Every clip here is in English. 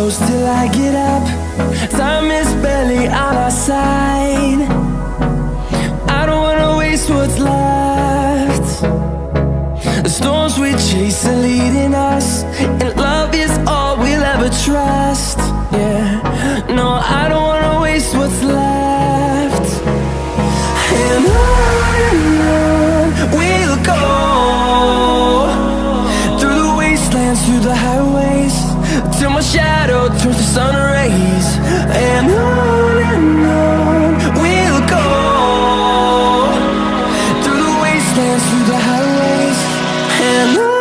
close till I get up. Time is barely on our side. I don't wanna waste what's left. The storms we chase are leading us, and love is all we'll ever trust. Yeah, no, I don't wanna waste what's left. And on we'll go, through the wastelands, through the highways, till my shadow turns to sun rays. And on we'll go, through the wastelands, through the highways, and on.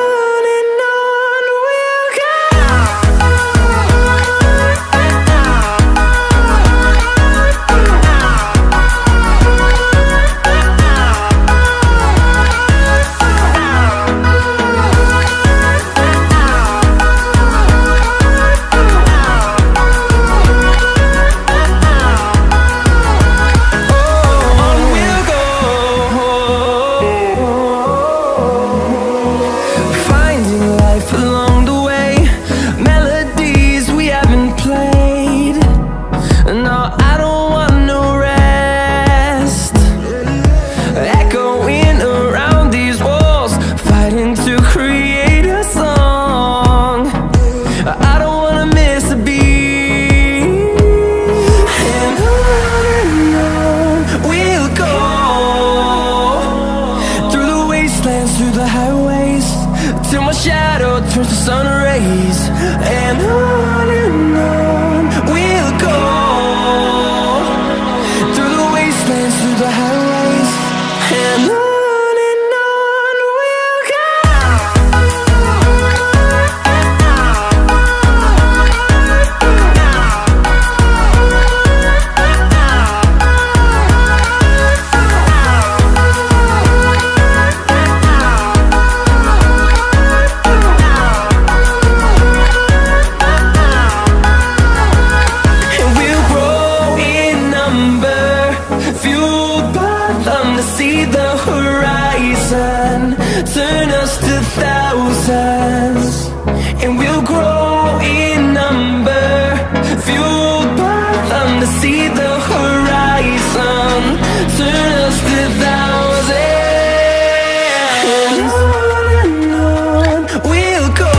Through the highways, till my shadow turns to sun rays. And on we'll go, through the wastelands, through the highways, and on. See the horizon turn us to thousands, and we'll grow in number, fueled by them. To see the horizon turn us to thousands, and on we'll go,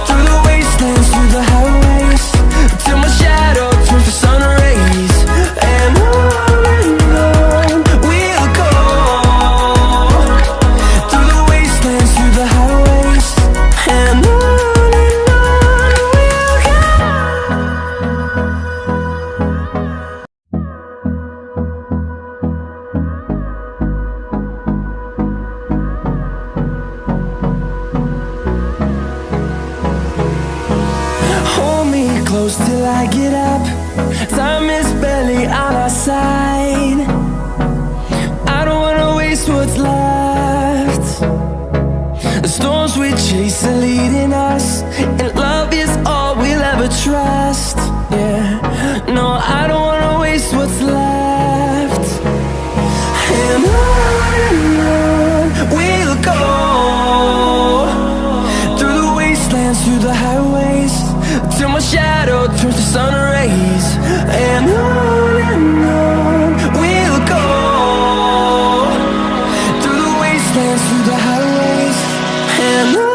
through the wastelands, through the highways, till my shadow turns to sun rays. And on close till I get up. Time is barely on our side. I don't wanna waste what's left. The storms we chase are leading us, and love is all we'll ever trust. Yeah, no, I don't wanna waste what's left. And on we'll go, through the wastelands, through the highways, till my shadow turns to sun rays. And on we'll go, through the wastelands, through the highways, and on.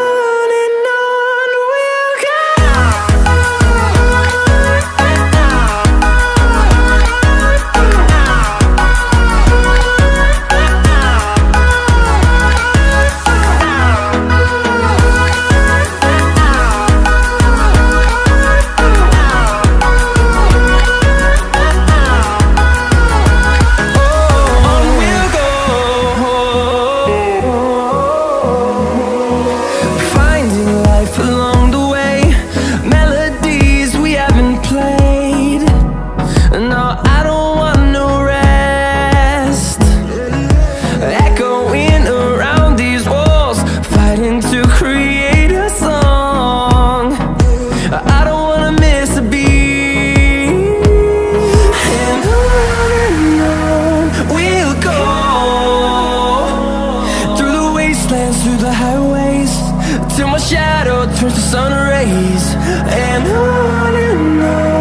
through the highways, till my shadow turns to sun rays. And on